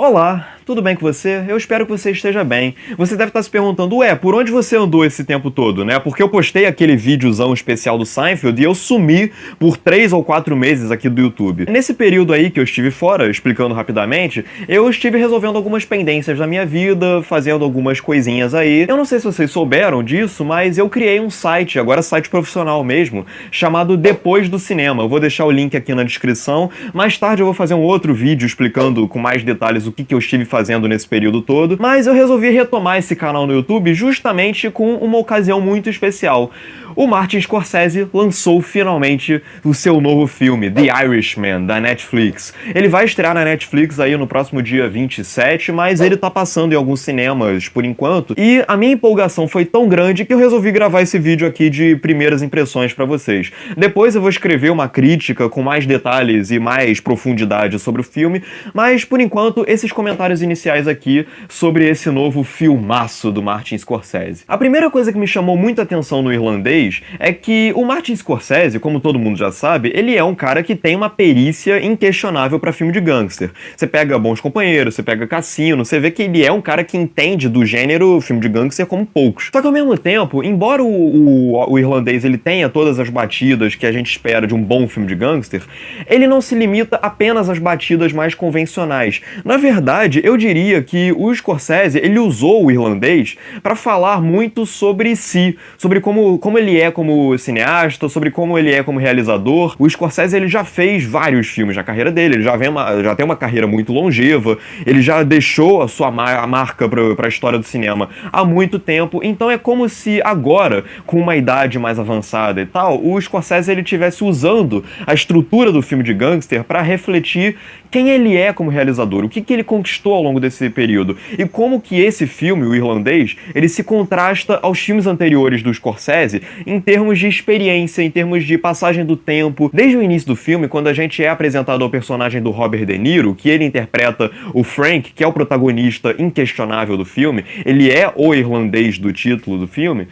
Olá, tudo bem com você? Eu espero que você esteja bem. Você deve estar se perguntando, ué, por onde você andou esse tempo todo, né? Porque eu postei aquele videozão especial do Seinfeld e eu sumi por 3 ou 4 meses aqui do YouTube. Nesse período aí que eu estive fora, explicando rapidamente, eu estive resolvendo algumas pendências da minha vida, fazendo algumas coisinhas aí. Eu não sei se vocês souberam disso, mas eu criei um site, agora site profissional mesmo, chamado Depois do Cinema. Eu vou deixar o link aqui na descrição. Mais tarde eu vou fazer um outro vídeo explicando com mais detalhes o que eu estive fazendo nesse período todo, mas eu resolvi retomar esse canal no YouTube justamente com uma ocasião muito especial. O Martin Scorsese lançou finalmente o seu novo filme, The Irishman, da Netflix. Ele vai estrear na Netflix aí no próximo dia 27, mas ele tá passando em alguns cinemas por enquanto, e a minha empolgação foi tão grande que eu resolvi gravar esse vídeo aqui de primeiras impressões pra vocês. Depois eu vou escrever uma crítica com mais detalhes e mais profundidade sobre o filme, mas por enquanto esses comentários iniciais aqui sobre esse novo filmaço do Martin Scorsese. A primeira coisa que me chamou muita atenção no Irlandês é que o Martin Scorsese, como todo mundo já sabe, ele é um cara que tem uma perícia inquestionável pra filme de gangster. Você pega Bons Companheiros, você pega Cassino, você vê que ele é um cara que entende do gênero filme de gangster como poucos. Só que ao mesmo tempo, embora o Irlandês ele tenha todas as batidas que a gente espera de um bom filme de gangster, ele não se limita apenas às batidas mais convencionais. Na verdade, eu diria que o Scorsese, ele usou o Irlandês para falar muito sobre si, sobre como ele é como cineasta, sobre como ele é como realizador. O Scorsese, ele já fez vários filmes na carreira dele, ele já tem uma carreira muito longeva, ele já deixou a sua marca para a história do cinema há muito tempo, então é como se agora, com uma idade mais avançada e tal, o Scorsese ele estivesse usando a estrutura do filme de gangster para refletir quem ele é como realizador, o que ele conquistou ao longo desse período, e como que esse filme, o Irlandês, ele se contrasta aos filmes anteriores do Scorsese em termos de experiência, em termos de passagem do tempo. Desde o início do filme, quando a gente é apresentado ao personagem do Robert De Niro, que ele interpreta o Frank, que é o protagonista inquestionável do filme, ele é o irlandês do título do filme,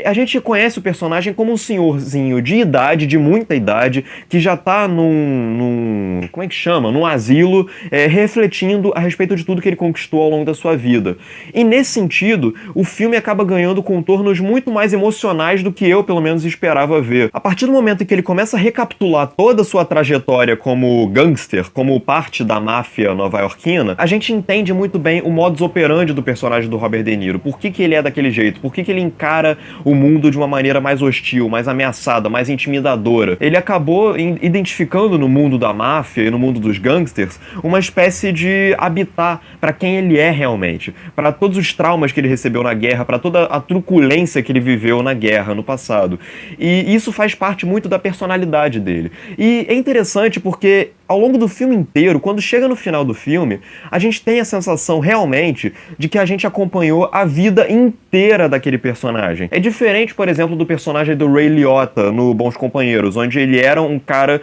a gente conhece o personagem como um senhorzinho de idade, de muita idade, que já tá como é que chama? Num asilo, refletindo a respeito de tudo que ele conquistou ao longo da sua vida. E nesse sentido, o filme acaba ganhando contornos muito mais emocionais do que eu, pelo menos, esperava ver. A partir do momento em que ele começa a recapitular toda a sua trajetória como gangster, como parte da máfia nova-iorquina, a gente entende muito bem o modus operandi do personagem do Robert De Niro. Por que ele é daquele jeito? Por que ele encara o mundo de uma maneira mais hostil, mais ameaçada, mais intimidadora? Ele acabou identificando no mundo da máfia e no mundo dos gangsters uma espécie de habitat para quem ele é realmente, para todos os traumas que ele recebeu na guerra, para toda a truculência que ele viveu na guerra no passado. E isso faz parte muito da personalidade dele. E é interessante porque ao longo do filme inteiro, quando chega no final do filme, a gente tem a sensação realmente de que a gente acompanhou a vida inteira daquele personagem. É diferente, por exemplo, do personagem do Ray Liotta no Bons Companheiros, onde ele era um cara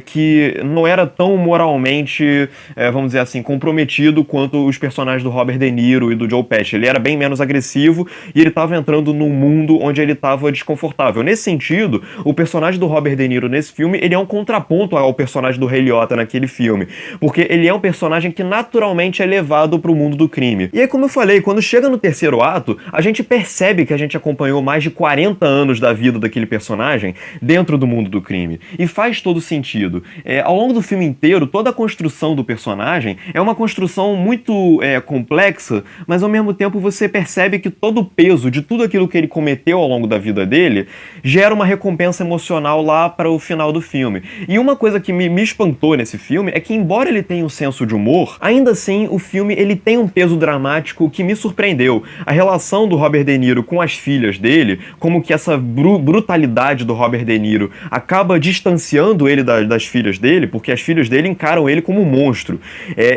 que não era tão moralmente, vamos dizer assim, comprometido quanto os personagens do Robert De Niro e do Joe Pesci. Ele era bem menos agressivo e ele estava entrando num mundo onde ele estava desconfortável. Nesse sentido, o personagem do Robert De Niro nesse filme, ele é um contraponto ao personagem do Ray Liotta naquele filme, porque ele é um personagem que naturalmente é levado pro mundo do crime. E aí, como eu falei, quando chega no terceiro ato, a gente percebe que a gente acompanhou mais de 40 anos da vida daquele personagem dentro do mundo do crime. E faz todo sentido. Ao longo do filme inteiro, toda a construção do personagem é uma construção muito complexa, mas ao mesmo tempo você percebe que todo o peso de tudo aquilo que ele cometeu ao longo da vida dele gera uma recompensa emocional lá para o final do filme. E uma coisa que me espantou nesse filme é que, embora ele tenha um senso de humor, ainda assim o filme ele tem um peso dramático que me surpreendeu. A relação do Robert De Niro com as filhas dele, como que essa brutalidade do Robert De Niro acaba distanciando ele das filhas dele, porque as filhas dele encaram ele como um monstro.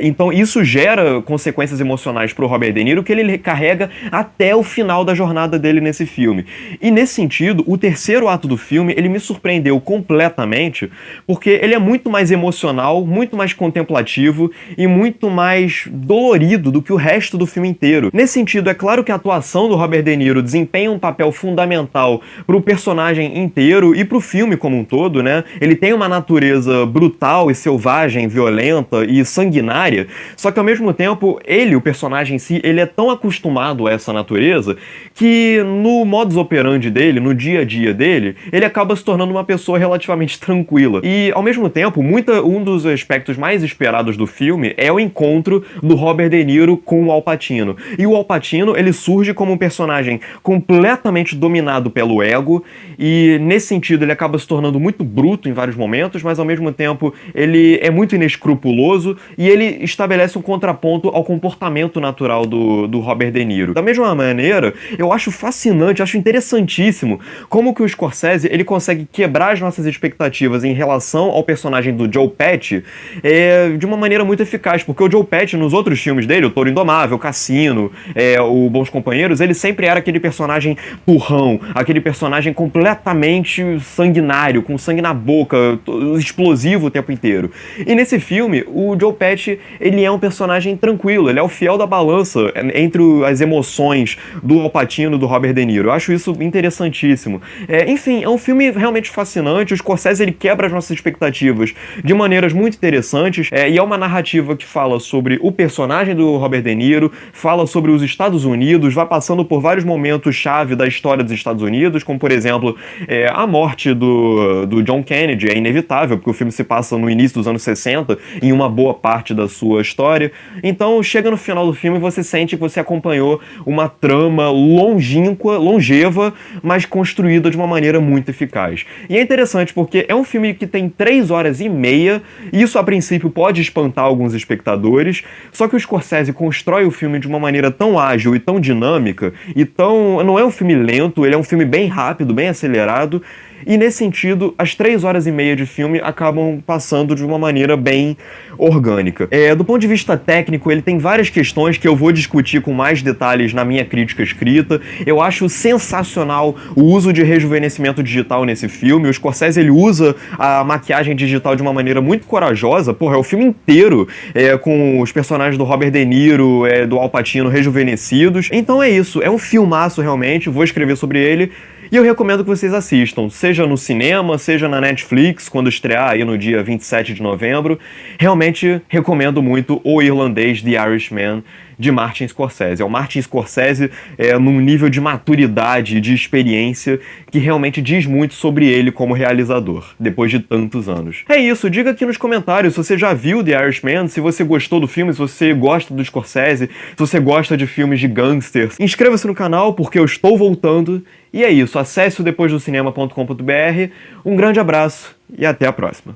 Então isso gera consequências emocionais pro Robert De Niro que ele carrega até o final da jornada dele nesse filme. E nesse sentido, o terceiro ato do filme, ele me surpreendeu completamente, porque ele é muito mais emocional emocional, muito mais contemplativo e muito mais dolorido do que o resto do filme inteiro. Nesse sentido, é claro que a atuação do Robert De Niro desempenha um papel fundamental pro personagem inteiro e pro filme como um todo, né? Ele tem uma natureza brutal e selvagem, violenta e sanguinária, só que ao mesmo tempo, ele, o personagem em si, ele é tão acostumado a essa natureza que no modus operandi dele, no dia a dia dele, ele acaba se tornando uma pessoa relativamente tranquila. E ao mesmo tempo, um dos aspectos mais esperados do filme é o encontro do Robert De Niro com o Al Pacino. E o Al Pacino, ele surge como um personagem completamente dominado pelo ego, e nesse sentido ele acaba se tornando muito bruto em vários momentos, mas ao mesmo tempo ele é muito inescrupuloso e ele estabelece um contraponto ao comportamento natural do Robert De Niro. Da mesma maneira, eu acho fascinante, acho interessantíssimo como que o Scorsese ele consegue quebrar as nossas expectativas em relação ao personagem do Joe Pesci de uma maneira muito eficaz, porque o Joe Pesci nos outros filmes dele, o Touro Indomável, Cassino, o Bons Companheiros, ele sempre era aquele personagem turrão, aquele personagem completamente sanguinário, com sangue na boca, explosivo o tempo inteiro. E nesse filme, o Joe Pesci, ele é um personagem tranquilo, ele é o fiel da balança entre as emoções do Al Pacino e do Robert De Niro. Eu acho isso interessantíssimo. Enfim, é um filme realmente fascinante, o Scorsese ele quebra as nossas expectativas de maneiras muito interessantes, e é uma narrativa que fala sobre o personagem do Robert De Niro, fala sobre os Estados Unidos, vai passando por vários momentos-chave da história dos Estados Unidos, como por exemplo, a morte do John Kennedy, é inevitável, porque o filme se passa no início dos anos 60, em uma boa parte da sua história. Então, chega no final do filme e você sente que você acompanhou uma trama longínqua, longeva, mas construída de uma maneira muito eficaz. E é interessante porque é um filme que tem 3 horas e meia, e isso a princípio pode espantar alguns espectadores, só que o Scorsese constrói o filme de uma maneira tão ágil e tão dinâmica, não é um filme lento, ele é um filme bem rápido, bem acelerado, e nesse sentido, as 3 horas e meia de filme acabam passando de uma maneira bem orgânica. Do ponto de vista técnico, ele tem várias questões que eu vou discutir com mais detalhes na minha crítica escrita. Eu acho sensacional o uso de rejuvenescimento digital nesse filme. O Scorsese, ele usa a maquiagem digital de uma maneira muito corajosa. Porra, é o filme inteiro com os personagens do Robert De Niro, do Al Pacino rejuvenescidos. Então é isso, é um filmaço realmente, vou escrever sobre ele. E eu recomendo que vocês assistam, seja no cinema, seja na Netflix, quando estrear aí no dia 27 de novembro. Realmente recomendo muito O Irlandês, The Irishman, de Martin Scorsese. É o Martin Scorsese num nível de maturidade e de experiência que realmente diz muito sobre ele como realizador, depois de tantos anos. É isso, diga aqui nos comentários se você já viu The Irishman, se você gostou do filme, se você gosta do Scorsese, se você gosta de filmes de gangsters. Inscreva-se no canal porque eu estou voltando. E é isso, acesse o depoisdocinema.com.br, um grande abraço e até a próxima.